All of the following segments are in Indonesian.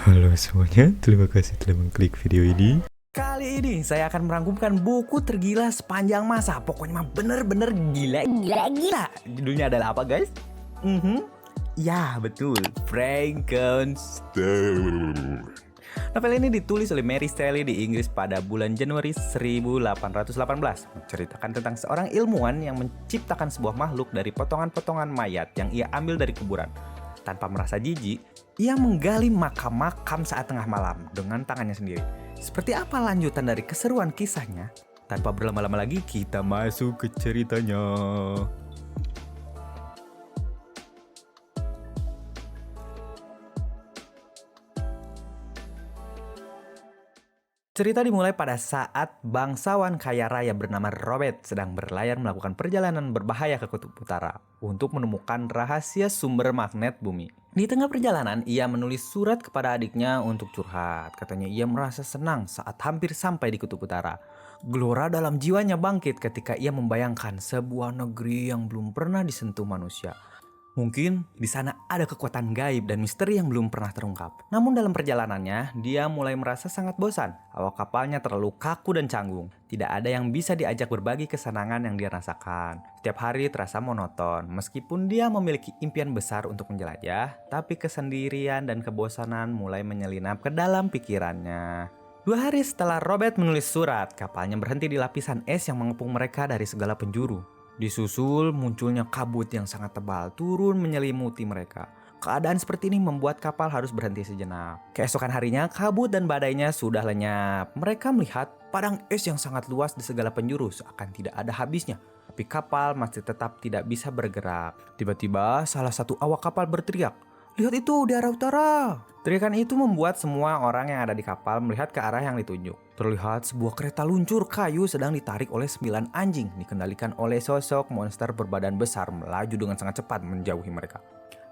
Halo semuanya, terima kasih telah mengklik video ini. Kali ini saya akan merangkumkan buku tergila sepanjang masa. Pokoknya mah bener-bener gila. Judulnya adalah apa, guys? Ya, betul. Frankenstein. Novel ini ditulis oleh Mary Shelley di Inggris pada bulan Januari 1818. Menceritakan tentang seorang ilmuwan yang menciptakan sebuah makhluk dari potongan-potongan mayat yang ia ambil dari kuburan. Tanpa merasa jijik, ia menggali makam-makam saat tengah malam dengan tangannya sendiri. Seperti apa lanjutan dari keseruan kisahnya? Tanpa berlama-lama lagi, kita masuk ke ceritanya. Cerita dimulai pada saat bangsawan kaya raya bernama Robert sedang berlayar melakukan perjalanan berbahaya ke Kutub Utara untuk menemukan rahasia sumber magnet bumi. Di tengah perjalanan, ia menulis surat kepada adiknya untuk curhat. Katanya ia merasa senang saat hampir sampai di Kutub Utara. Gelora dalam jiwanya bangkit ketika ia membayangkan sebuah negeri yang belum pernah disentuh manusia. Mungkin di sana ada kekuatan gaib dan misteri yang belum pernah terungkap. Namun dalam perjalanannya, dia mulai merasa sangat bosan. Awak kapalnya terlalu kaku dan canggung. Tidak ada yang bisa diajak berbagi kesenangan yang dia rasakan. Setiap hari terasa monoton. Meskipun dia memiliki impian besar untuk menjelajah, tapi kesendirian dan kebosanan mulai menyelinap ke dalam pikirannya. 2 hari setelah Robert menulis surat, kapalnya berhenti di lapisan es yang mengepung mereka dari segala penjuru. Disusul munculnya kabut yang sangat tebal turun menyelimuti mereka. Keadaan seperti ini membuat kapal harus berhenti sejenak. Keesokan harinya, kabut dan badainya sudah lenyap. Mereka melihat padang es yang sangat luas di segala penjuru seakan tidak ada habisnya. Tapi kapal masih tetap tidak bisa bergerak. Tiba-tiba salah satu awak kapal berteriak, "Lihat itu di arah utara!" Teriakan itu membuat semua orang yang ada di kapal melihat ke arah yang ditunjuk. Terlihat sebuah kereta luncur kayu sedang ditarik oleh 9 anjing, dikendalikan oleh sosok monster berbadan besar melaju dengan sangat cepat menjauhi mereka.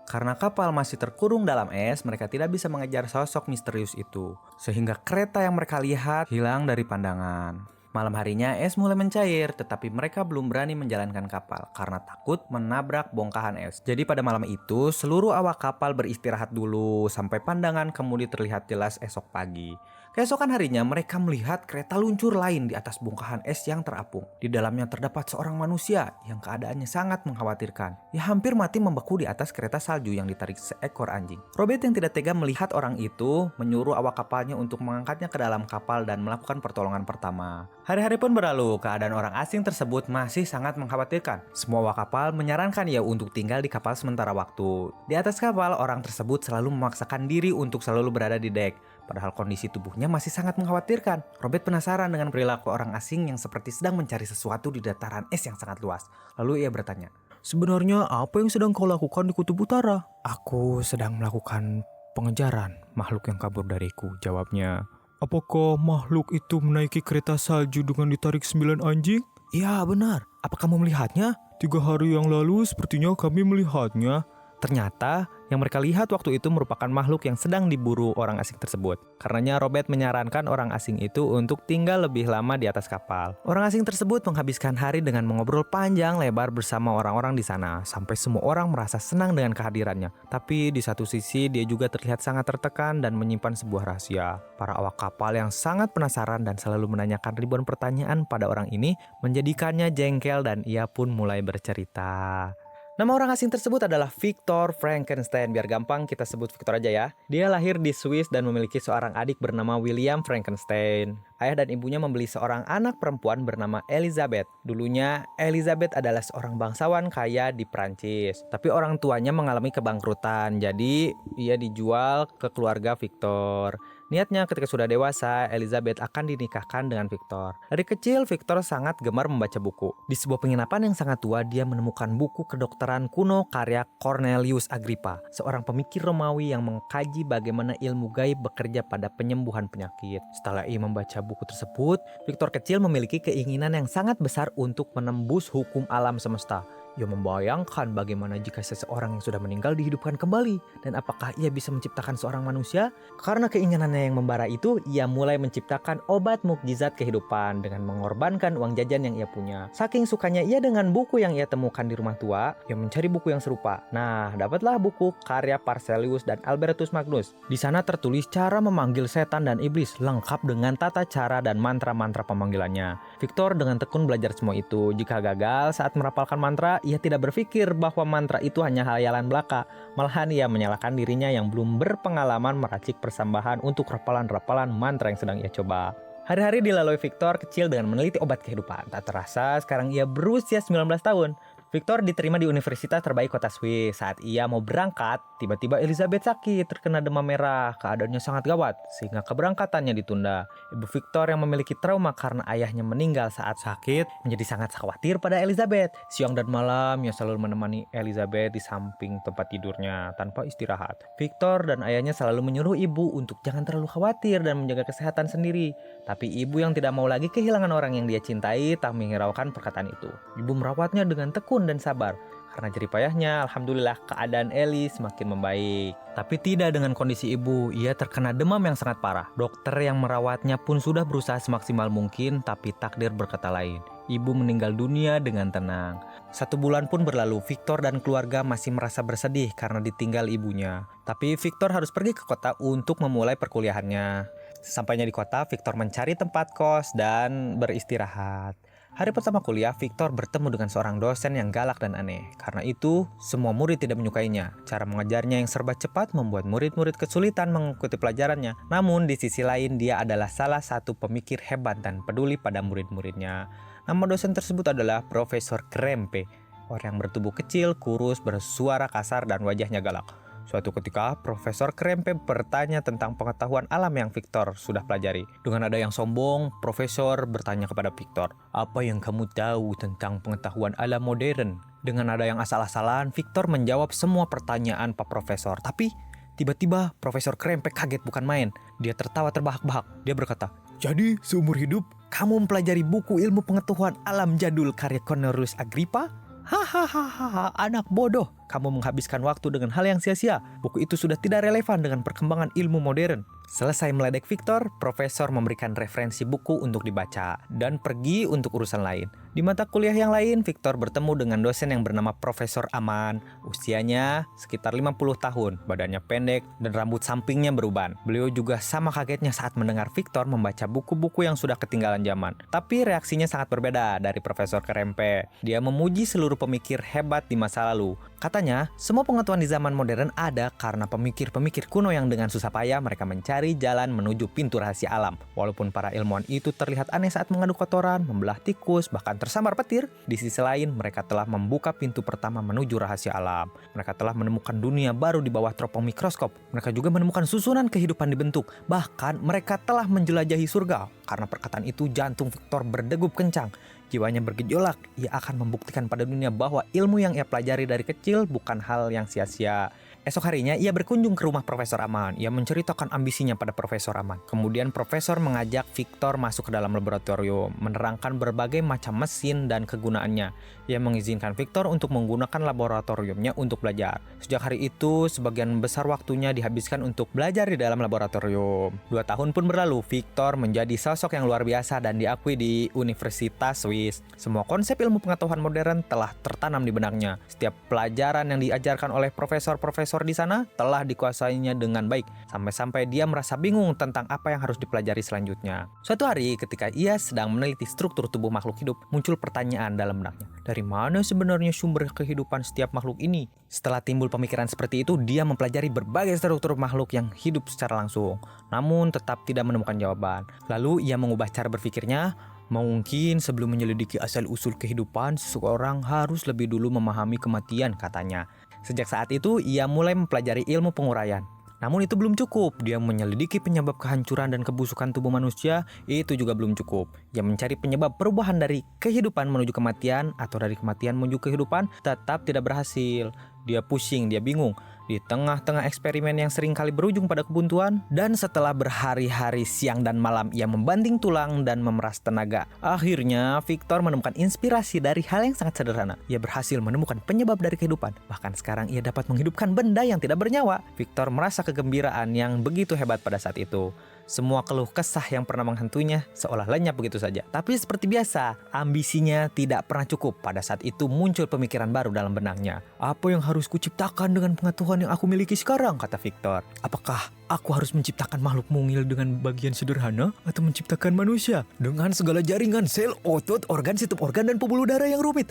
Karena kapal masih terkurung dalam es, mereka tidak bisa mengejar sosok misterius itu. Sehingga kereta yang mereka lihat hilang dari pandangan. Malam harinya es mulai mencair, tetapi mereka belum berani menjalankan kapal karena takut menabrak bongkahan es. Jadi pada malam itu, seluruh awak kapal beristirahat dulu sampai pandangan kemudi terlihat jelas esok pagi. Keesokan harinya mereka melihat kereta luncur lain di atas bongkahan es yang terapung. Di dalamnya terdapat seorang manusia yang keadaannya sangat mengkhawatirkan. Ia hampir mati membeku di atas kereta salju yang ditarik seekor anjing. Robert yang tidak tega melihat orang itu menyuruh awak kapalnya untuk mengangkatnya ke dalam kapal dan melakukan pertolongan pertama. Hari-hari pun berlalu, keadaan orang asing tersebut masih sangat mengkhawatirkan. Semua awak kapal menyarankan ia untuk tinggal di kapal sementara waktu. Di atas kapal, orang tersebut selalu memaksakan diri untuk selalu berada di dek. Padahal kondisi tubuhnya masih sangat mengkhawatirkan. Robert penasaran dengan perilaku orang asing yang seperti sedang mencari sesuatu di dataran es yang sangat luas. Lalu ia bertanya, "Sebenarnya apa yang sedang kau lakukan di Kutub Utara?" "Aku sedang melakukan pengejaran makhluk yang kabur dariku," jawabnya. Apakah makhluk itu menaiki kereta salju dengan ditarik 9 anjing? "Iya benar, apa kamu melihatnya?" 3 hari yang lalu sepertinya kami melihatnya. Ternyata yang mereka lihat waktu itu merupakan makhluk yang sedang diburu orang asing tersebut. Karenanya Robert menyarankan orang asing itu untuk tinggal lebih lama di atas kapal. Orang asing tersebut menghabiskan hari dengan mengobrol panjang lebar bersama orang-orang di sana, sampai semua orang merasa senang dengan kehadirannya. Tapi di satu sisi dia juga terlihat sangat tertekan dan menyimpan sebuah rahasia. Para awak kapal yang sangat penasaran dan selalu menanyakan ribuan pertanyaan pada orang ini menjadikannya jengkel dan ia pun mulai bercerita. Nama orang asing tersebut adalah Victor Frankenstein. Biar gampang kita sebut Victor aja ya. Dia lahir di Swiss dan memiliki seorang adik bernama William Frankenstein. Ayah dan ibunya membeli seorang anak perempuan bernama Elizabeth. Dulunya Elizabeth adalah seorang bangsawan kaya di Prancis. Tapi orang tuanya mengalami kebangkrutan. Jadi ia dijual ke keluarga Victor. Niatnya ketika sudah dewasa, Elizabeth akan dinikahkan dengan Victor. Dari kecil, Victor sangat gemar membaca buku. Di sebuah penginapan yang sangat tua, dia menemukan buku kedokteran kuno karya Cornelius Agrippa, seorang pemikir Romawi yang mengkaji bagaimana ilmu gaib bekerja pada penyembuhan penyakit. Setelah ia membaca buku tersebut, Victor kecil memiliki keinginan yang sangat besar untuk menembus hukum alam semesta. Ia membayangkan bagaimana jika seseorang yang sudah meninggal dihidupkan kembali, dan apakah ia bisa menciptakan seorang manusia? Karena keinginannya yang membara itu, ia mulai menciptakan obat mukjizat kehidupan dengan mengorbankan uang jajan yang ia punya. Saking sukanya ia dengan buku yang ia temukan di rumah tua, ia mencari buku yang serupa. Nah, dapatlah buku karya Paracelsus dan Albertus Magnus. Di sana tertulis cara memanggil setan dan iblis, lengkap dengan tata cara dan mantra-mantra pemanggilannya. Victor dengan tekun belajar semua itu. Jika gagal saat merapalkan mantra, ia tidak berpikir bahwa mantra itu hanya hayalan belaka. Malahan ia menyalahkan dirinya yang belum berpengalaman meracik persembahan untuk rapalan-rapalan mantra yang sedang ia coba. Hari-hari dilalui Victor kecil dengan meneliti obat kehidupan. Tak terasa sekarang ia berusia 19 tahun. Victor diterima di universitas terbaik kota Swiss. Saat ia mau berangkat, tiba-tiba Elizabeth sakit, terkena demam merah. Keadaannya sangat gawat, sehingga keberangkatannya ditunda. Ibu Victor yang memiliki trauma karena ayahnya meninggal saat sakit, menjadi sangat khawatir pada Elizabeth. Siang dan malam, ia selalu menemani Elizabeth di samping tempat tidurnya, tanpa istirahat. Victor dan ayahnya selalu menyuruh ibu untuk jangan terlalu khawatir dan menjaga kesehatan sendiri. Tapi ibu yang tidak mau lagi kehilangan orang yang dia cintai, tak menghiraukan perkataan itu. Ibu merawatnya dengan tekun dan sabar. Karena jeripayahnya, alhamdulillah keadaan Ellie semakin membaik. Tapi tidak dengan kondisi ibu, ia terkena demam yang sangat parah. Dokter yang merawatnya pun sudah berusaha semaksimal mungkin, tapi takdir berkata lain. Ibu meninggal dunia dengan tenang. 1 bulan pun berlalu, Victor dan keluarga masih merasa bersedih karena ditinggal ibunya. Tapi Victor harus pergi ke kota untuk memulai perkuliahannya. Sesampainya di kota, Victor mencari tempat kos dan beristirahat. Hari pertama kuliah, Victor bertemu dengan seorang dosen yang galak dan aneh. Karena itu, semua murid tidak menyukainya. Cara mengajarnya yang serba cepat membuat murid-murid kesulitan mengikuti pelajarannya. Namun, di sisi lain, dia adalah salah satu pemikir hebat dan peduli pada murid-muridnya. Nama dosen tersebut adalah Profesor Krempe. Orang yang bertubuh kecil, kurus, bersuara kasar, dan wajahnya galak. Suatu ketika, Profesor Krempe bertanya tentang pengetahuan alam yang Victor sudah pelajari. Dengan nada yang sombong, Profesor bertanya kepada Victor, "Apa yang kamu tahu tentang pengetahuan alam modern?" Dengan nada yang asal-asalan, Victor menjawab semua pertanyaan Pak Profesor. Tapi, tiba-tiba Profesor Krempe kaget bukan main. Dia tertawa terbahak-bahak. Dia berkata, Jadi, seumur hidup, "Kamu mempelajari buku ilmu pengetahuan alam jadul karya Cornelius Agrippa? Hahaha, anak bodoh. Kamu menghabiskan waktu dengan hal yang sia-sia. Buku itu sudah tidak relevan dengan perkembangan ilmu modern." Selesai meledek Victor, Profesor memberikan referensi buku untuk dibaca dan pergi untuk urusan lain. Di mata kuliah yang lain, Victor bertemu dengan dosen yang bernama Profesor Aman. Usianya sekitar 50 tahun, badannya pendek dan rambut sampingnya beruban. Beliau juga sama kagetnya saat mendengar Victor membaca buku-buku yang sudah ketinggalan zaman. Tapi reaksinya sangat berbeda dari Profesor Krempe. Dia memuji seluruh pemikir hebat di masa lalu. Katanya, semua pengetahuan di zaman modern ada karena pemikir-pemikir kuno yang dengan susah payah mereka mencari jalan menuju pintu rahasia alam. Walaupun para ilmuwan itu terlihat aneh saat mengadu kotoran, membelah tikus, bahkan tersambar petir, di sisi lain mereka telah membuka pintu pertama menuju rahasia alam. Mereka telah menemukan dunia baru di bawah teropong mikroskop. Mereka juga menemukan susunan kehidupan dibentuk. Bahkan mereka telah menjelajahi surga. Karena perkataan itu, jantung Victor berdegup kencang. Jiwanya bergejolak. Ia akan membuktikan pada dunia bahwa ilmu yang ia pelajari dari kecil bukan hal yang sia-sia. Esok harinya ia berkunjung ke rumah Profesor Aman. Ia menceritakan ambisinya pada Profesor Aman. Kemudian Profesor mengajak Victor masuk ke dalam laboratorium, menerangkan berbagai macam mesin dan kegunaannya. Ia mengizinkan Victor untuk menggunakan laboratoriumnya untuk belajar. Sejak hari itu, sebagian besar waktunya dihabiskan untuk belajar di dalam laboratorium. 2 tahun pun berlalu, Victor menjadi sosok yang luar biasa dan diakui di Universitas Swiss. Semua konsep ilmu pengetahuan modern telah tertanam di benaknya. Setiap pelajaran yang diajarkan oleh profesor-profesor di sana telah dikuasainya dengan baik, sampai-sampai dia merasa bingung tentang apa yang harus dipelajari selanjutnya. Suatu hari ketika ia sedang meneliti struktur tubuh makhluk hidup, muncul pertanyaan dalam benaknya. Dari mana sebenarnya sumber kehidupan setiap makhluk ini? Setelah timbul pemikiran seperti itu, dia mempelajari berbagai struktur makhluk yang hidup secara langsung, namun tetap tidak menemukan jawaban. Lalu ia mengubah cara berpikirnya. Mungkin sebelum menyelidiki asal-usul kehidupan, seseorang harus lebih dulu memahami kematian, katanya. Sejak saat itu, ia mulai mempelajari ilmu penguraian. Namun itu belum cukup. Dia menyelidiki penyebab kehancuran dan kebusukan tubuh manusia, itu juga belum cukup. Dia mencari penyebab perubahan dari kehidupan menuju kematian atau dari kematian menuju kehidupan, tetap tidak berhasil. Dia pusing, dia bingung. Di tengah-tengah eksperimen yang sering kali berujung pada kebuntuan, dan setelah berhari-hari siang dan malam ia membanting tulang dan memeras tenaga, akhirnya Victor menemukan inspirasi dari hal yang sangat sederhana. Ia berhasil menemukan penyebab dari kehidupan. Bahkan sekarang ia dapat menghidupkan benda yang tidak bernyawa. Victor merasa kegembiraan yang begitu hebat pada saat itu. Semua keluh kesah yang pernah menghantuinya seolah lenyap begitu saja. Tapi seperti biasa, ambisinya tidak pernah cukup. Pada saat itu muncul pemikiran baru dalam benaknya. Apa yang harus kuciptakan dengan pengetahuan yang aku miliki sekarang, kata Victor. Apakah aku harus menciptakan makhluk mungil dengan bagian sederhana atau menciptakan manusia dengan segala jaringan sel, otot, organ, sistem organ, dan pembuluh darah yang rumit?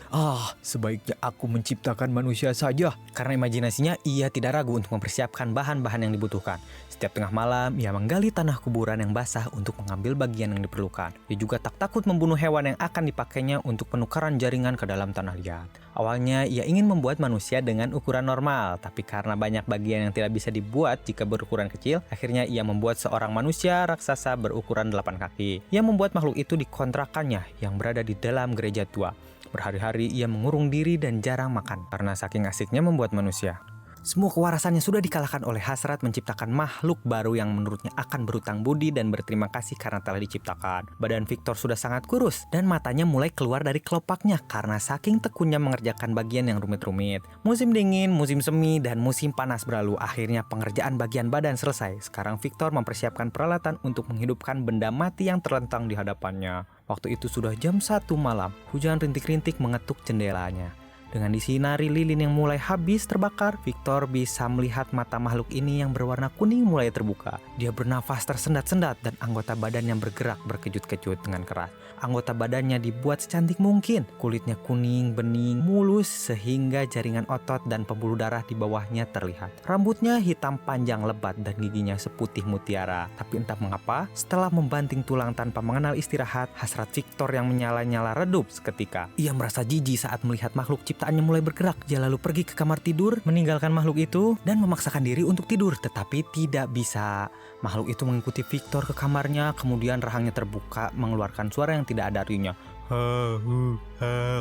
Sebaiknya aku menciptakan manusia saja. Karena imajinasinya, ia tidak ragu untuk mempersiapkan bahan-bahan yang dibutuhkan. Setiap tengah malam, ia menggali tanah kuburan yang basah untuk mengambil bagian yang diperlukan. Ia juga tak takut membunuh hewan yang akan dipakainya untuk penukaran jaringan ke dalam tanah liat. Awalnya, ia ingin membuat manusia dengan ukuran normal, tapi karena banyak bagian yang tidak bisa dibuat jika berukuran kecil, akhirnya ia membuat seorang manusia raksasa berukuran 8 kaki. Ia membuat makhluk itu di kontrakannya yang berada di dalam gereja tua. Berhari-hari ia mengurung diri dan jarang makan karena saking asiknya membuat manusia. Semua kewarasannya sudah dikalahkan oleh hasrat menciptakan makhluk baru yang menurutnya akan berutang budi dan berterima kasih karena telah diciptakan. Badan Victor sudah sangat kurus dan matanya mulai keluar dari kelopaknya karena saking tekunnya mengerjakan bagian yang rumit-rumit. Musim dingin, musim semi, dan musim panas berlalu. Akhirnya pengerjaan bagian badan selesai. Sekarang Victor mempersiapkan peralatan untuk menghidupkan benda mati yang terlentang di hadapannya. Waktu itu sudah jam 1 malam. Hujan rintik-rintik mengetuk jendelanya. Dengan disinari lilin yang mulai habis terbakar, Victor bisa melihat mata makhluk ini yang berwarna kuning mulai terbuka. Dia bernafas tersendat-sendat dan anggota badannya bergerak berkejut-kejut dengan keras. Anggota badannya dibuat secantik mungkin. Kulitnya kuning, bening, mulus sehingga jaringan otot dan pembuluh darah di bawahnya terlihat. Rambutnya hitam panjang lebat dan giginya seputih mutiara. Tapi entah mengapa, setelah membanting tulang tanpa mengenal istirahat, hasrat Victor yang menyala-nyala redup seketika. Ia merasa jijik saat melihat makhluk ciptaannya mulai bergerak. Dia lalu pergi ke kamar tidur, meninggalkan makhluk itu, dan memaksakan diri untuk tidur. Tetapi tidak bisa. Makhluk itu mengikuti Victor ke kamarnya, kemudian rahangnya terbuka, mengeluarkan suara yang tidak ada artinya.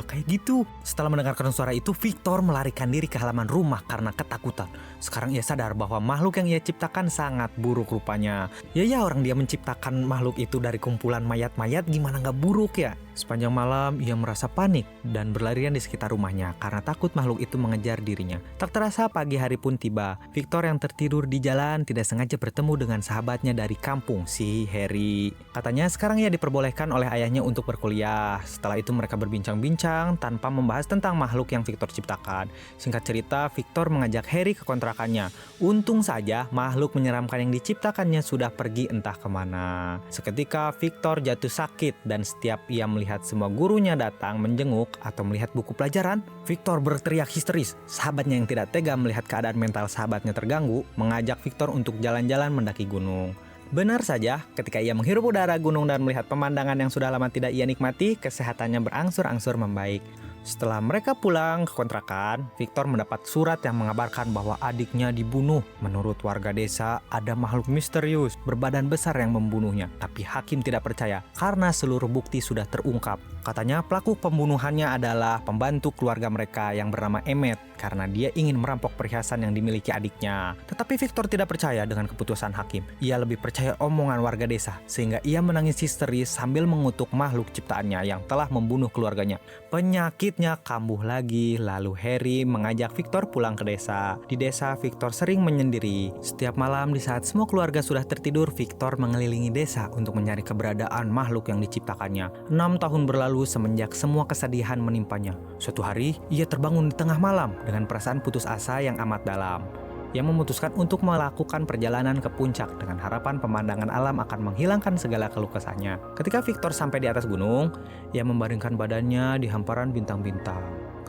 Kayak gitu. Setelah mendengarkan suara itu, Victor melarikan diri ke halaman rumah karena ketakutan. Sekarang ia sadar bahwa makhluk yang ia ciptakan sangat buruk rupanya. Ya orang dia menciptakan makhluk itu dari kumpulan mayat-mayat, gimana gak buruk ya? Sepanjang malam ia merasa panik dan berlarian di sekitar rumahnya karena takut makhluk itu mengejar dirinya. Tak terasa pagi hari pun tiba. Victor yang tertidur di jalan tidak sengaja bertemu dengan sahabatnya dari kampung, si Harry. Katanya sekarang ia diperbolehkan oleh ayahnya untuk berkuliah. Setelah itu mereka berbincang-bincang tanpa membahas tentang makhluk yang Victor ciptakan. Singkat cerita, Victor mengajak Harry ke kontrakannya. Untung saja makhluk menyeramkan yang diciptakannya sudah pergi entah kemana. Seketika Victor jatuh sakit dan setiap ia melihat semua gurunya datang menjenguk atau melihat buku pelajaran, Victor berteriak histeris. Sahabatnya yang tidak tega melihat keadaan mental sahabatnya terganggu, mengajak Victor untuk jalan-jalan mendaki gunung. Benar saja, ketika ia menghirup udara gunung dan melihat pemandangan yang sudah lama tidak ia nikmati, kesehatannya berangsur-angsur membaik. Setelah mereka pulang ke kontrakan, Victor mendapat surat yang mengabarkan bahwa adiknya dibunuh. Menurut warga desa, ada makhluk misterius berbadan besar yang membunuhnya. Tapi hakim tidak percaya karena seluruh bukti sudah terungkap. Katanya pelaku pembunuhannya adalah pembantu keluarga mereka yang bernama Emmet karena dia ingin merampok perhiasan yang dimiliki adiknya. Tetapi Victor tidak percaya dengan keputusan hakim. Ia lebih percaya omongan warga desa sehingga ia menangis histeris sambil mengutuk makhluk ciptaannya yang telah membunuh keluarganya. Penyakitnya kambuh lagi, lalu Harry mengajak Victor pulang ke desa. Di desa, Victor sering menyendiri. Setiap malam di saat semua keluarga sudah tertidur, Victor mengelilingi desa untuk mencari keberadaan makhluk yang diciptakannya. 6 tahun berlalu semenjak semua kesedihan menimpanya. Suatu hari, ia terbangun di tengah malam dengan perasaan putus asa yang amat dalam. Ia memutuskan untuk melakukan perjalanan ke puncak dengan harapan pemandangan alam akan menghilangkan segala keluh kesahnya. Ketika Victor sampai di atas gunung, ia membaringkan badannya di hamparan bintang-bintang.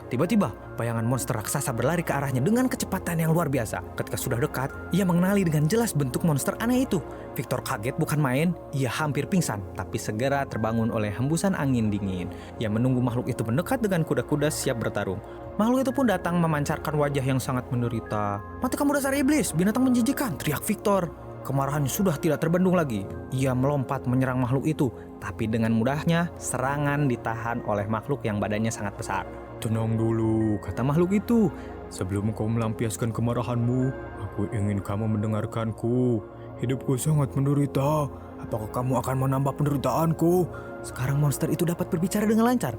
Tiba-tiba, bayangan monster raksasa berlari ke arahnya dengan kecepatan yang luar biasa. Ketika sudah dekat, ia mengenali dengan jelas bentuk monster aneh itu. Victor kaget bukan main, ia hampir pingsan, tapi segera terbangun oleh hembusan angin dingin. Ia menunggu makhluk itu mendekat dengan kuda-kuda siap bertarung. Makhluk itu pun datang memancarkan wajah yang sangat menderita. "Mati kamu dasar iblis, binatang menjijikan!" teriak Victor. Kemarahannya sudah tidak terbendung lagi. Ia melompat menyerang makhluk itu, tapi dengan mudahnya serangan ditahan oleh makhluk yang badannya sangat besar. "Tenang dulu," kata makhluk itu. Sebelum kau melampiaskan kemarahanmu, aku ingin kamu mendengarkanku. Hidupku sangat menderita. Apakah kamu akan menambah penderitaanku? Sekarang monster itu dapat berbicara dengan lancar.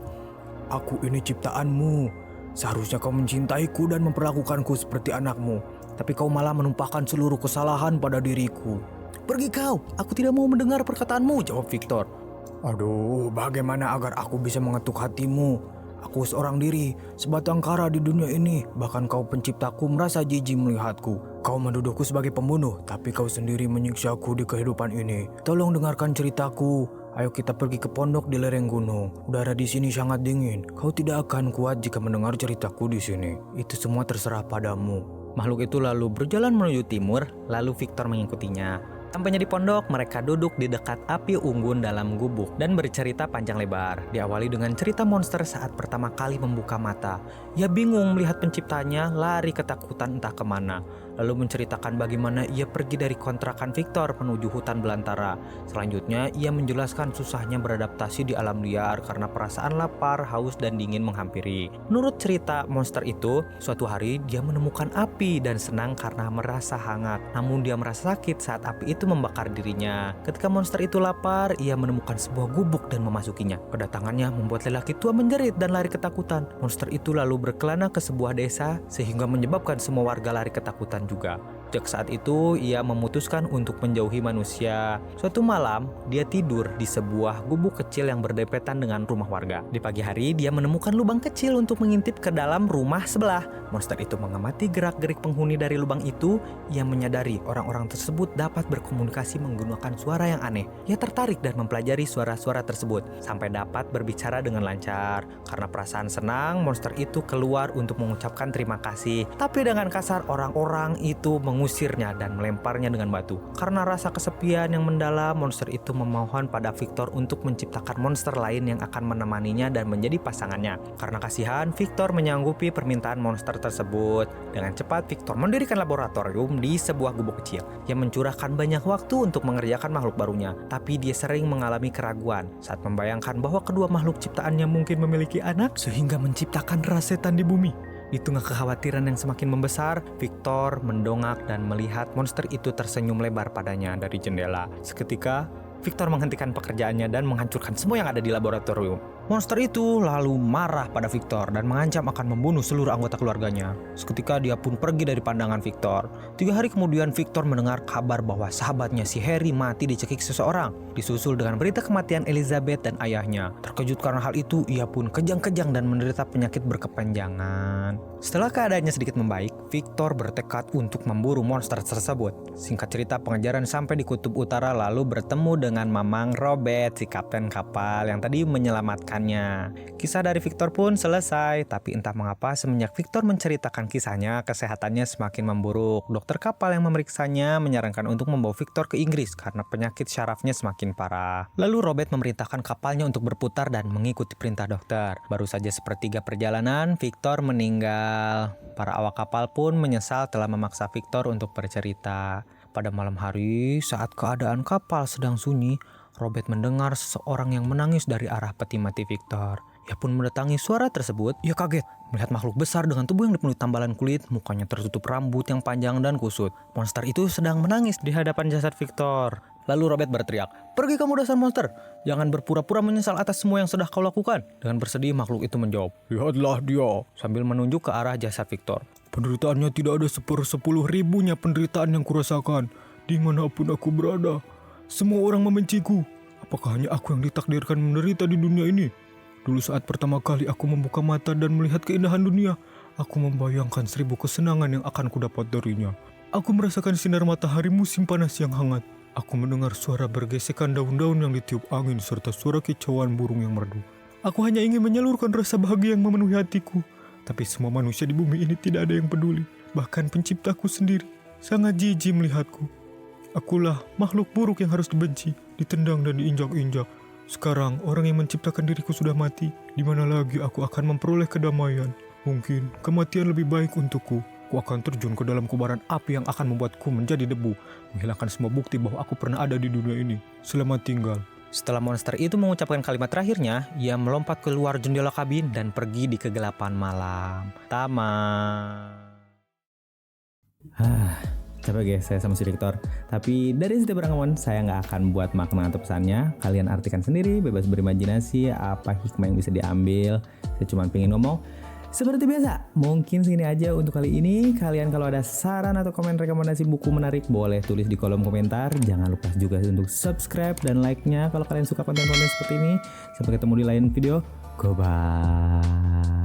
Aku ini ciptaanmu. Seharusnya kau mencintaiku dan memperlakukanku seperti anakmu. Tapi kau malah menumpahkan seluruh kesalahan pada diriku. Pergi kau, aku tidak mau mendengar perkataanmu, jawab Victor. Aduh, bagaimana agar aku bisa mengetuk hatimu? Aku seorang diri, sebatang kara di dunia ini. Bahkan kau penciptaku merasa jijik melihatku. Kau menuduhku sebagai pembunuh, tapi kau sendiri menyiksaku di kehidupan ini. Tolong dengarkan ceritaku. Ayo kita pergi ke pondok di lereng gunung. Udara di sini sangat dingin. Kau tidak akan kuat jika mendengar ceritaku di sini. Itu semua terserah padamu. Makhluk itu lalu berjalan menuju timur, lalu Victor mengikutinya. Sampainya di pondok, mereka duduk di dekat api unggun dalam gubuk dan bercerita panjang lebar. Diawali dengan cerita monster saat pertama kali membuka mata. Ia bingung melihat penciptanya lari ketakutan entah kemana. Lalu menceritakan bagaimana ia pergi dari kontrakan Victor menuju hutan belantara. Selanjutnya, ia menjelaskan susahnya beradaptasi di alam liar karena perasaan lapar, haus, dan dingin menghampiri. Menurut cerita monster itu, suatu hari dia menemukan api dan senang karena merasa hangat. Namun dia merasa sakit saat api itu membakar dirinya. Ketika monster itu lapar, ia menemukan sebuah gubuk dan memasukinya. Kedatangannya membuat lelaki tua menjerit dan lari ketakutan. Monster itu lalu berkelana ke sebuah desa sehingga menyebabkan semua warga lari ketakutan juga. Sejak saat itu, ia memutuskan untuk menjauhi manusia. Suatu malam, dia tidur di sebuah gubuk kecil yang berdepetan dengan rumah warga. Di pagi hari, dia menemukan lubang kecil untuk mengintip ke dalam rumah sebelah. Monster itu mengamati gerak-gerik penghuni dari lubang itu. Ia menyadari orang-orang tersebut dapat berkomunikasi menggunakan suara yang aneh. Ia tertarik dan mempelajari suara-suara tersebut sampai dapat berbicara dengan lancar. Karena perasaan senang, monster itu keluar untuk mengucapkan terima kasih. Tapi dengan kasar, orang-orang itu mengusirnya dan melemparnya dengan batu. Karena rasa kesepian yang mendalam, monster itu memohon pada Victor untuk menciptakan monster lain yang akan menemaninya dan menjadi pasangannya. Karena kasihan, Victor menyanggupi permintaan monster tersebut. Dengan cepat, Victor mendirikan laboratorium di sebuah gubuk kecil. Ia mencurahkan banyak waktu untuk mengerjakan makhluk barunya, tapi dia sering mengalami keraguan saat membayangkan bahwa kedua makhluk ciptaannya mungkin memiliki anak, sehingga menciptakan ras setan di bumi. Di tengah kekhawatiran yang semakin membesar, Victor mendongak dan melihat monster itu tersenyum lebar padanya dari jendela. Seketika, Victor menghentikan pekerjaannya dan menghancurkan semua yang ada di laboratorium. Monster itu lalu marah pada Victor dan mengancam akan membunuh seluruh anggota keluarganya. Seketika dia pun pergi dari pandangan Victor. 3 hari kemudian Victor mendengar kabar bahwa sahabatnya si Harry mati dicekik seseorang, disusul dengan berita kematian Elizabeth dan ayahnya. Terkejut karena hal itu, ia pun kejang-kejang dan menderita penyakit berkepanjangan. Setelah keadaannya sedikit membaik, Victor bertekad untuk memburu monster tersebut. Singkat cerita, pengejaran sampai di kutub utara lalu bertemu dengan Mamang Robert, si kapten kapal yang tadi menyelamatkannya. Kisah dari Victor pun selesai, tapi entah mengapa semenjak Victor menceritakan kisahnya, kesehatannya semakin memburuk. Dokter kapal yang memeriksanya menyarankan untuk membawa Victor ke Inggris karena penyakit syarafnya semakin parah. Lalu Robert memerintahkan kapalnya untuk berputar dan mengikuti perintah dokter. Baru saja sepertiga perjalanan, Victor meninggal. Para awak kapal pun menyesal telah memaksa Victor untuk bercerita. Pada malam hari, saat keadaan kapal sedang sunyi, Robert mendengar seseorang yang menangis dari arah peti mati Victor. Ia pun mendatangi suara tersebut. Ia kaget melihat makhluk besar dengan tubuh yang dipenuhi tambalan kulit, mukanya tertutup rambut yang panjang dan kusut. Monster itu sedang menangis di hadapan jasad Victor. Lalu Robert berteriak, "Pergi kamu dasar monster! Jangan berpura-pura menyesal atas semua yang sudah kau lakukan." Dengan bersedih, makhluk itu menjawab, "Lihatlah dia," sambil menunjuk ke arah jasad Victor. "Penderitaannya tidak ada 10/10.000-nya penderitaan yang kurasakan. Dimanapun aku berada, semua orang membenciku. Apakah hanya aku yang ditakdirkan menderita di dunia ini? Dulu saat pertama kali aku membuka mata dan melihat keindahan dunia, aku membayangkan 1000 kesenangan yang akan kudapat darinya. Aku merasakan sinar matahari musim panas yang hangat. Aku mendengar suara bergesekan daun-daun yang ditiup angin serta suara kicauan burung yang merdu. Aku hanya ingin menyalurkan rasa bahagia yang memenuhi hatiku. Tapi semua manusia di bumi ini tidak ada yang peduli. Bahkan penciptaku sendiri sangat jijik melihatku. Akulah makhluk buruk yang harus dibenci, ditendang dan diinjak-injak. Sekarang orang yang menciptakan diriku sudah mati. Di mana lagi aku akan memperoleh kedamaian? Mungkin kematian lebih baik untukku. Aku akan terjun ke dalam kobaran api yang akan membuatku menjadi debu, menghilangkan semua bukti bahwa aku pernah ada di dunia ini. Selamat tinggal. Setelah monster itu mengucapkan kalimat terakhirnya, ia melompat keluar jendela kabin dan pergi di kegelapan malam. Tamat. Capek guys, saya sama si Victor. Tapi dari setiap rangkuman, saya nggak akan buat makna atau pesannya. Kalian artikan sendiri, bebas berimajinasi, apa hikmah yang bisa diambil. Saya cuma pengen ngomong, seperti biasa, mungkin segini aja untuk kali ini. Kalian kalau ada saran atau komen rekomendasi buku menarik, boleh tulis di kolom komentar. Jangan lupa juga untuk subscribe dan like-nya kalau kalian suka konten-konten seperti ini. Sampai ketemu di lain video. Goodbye.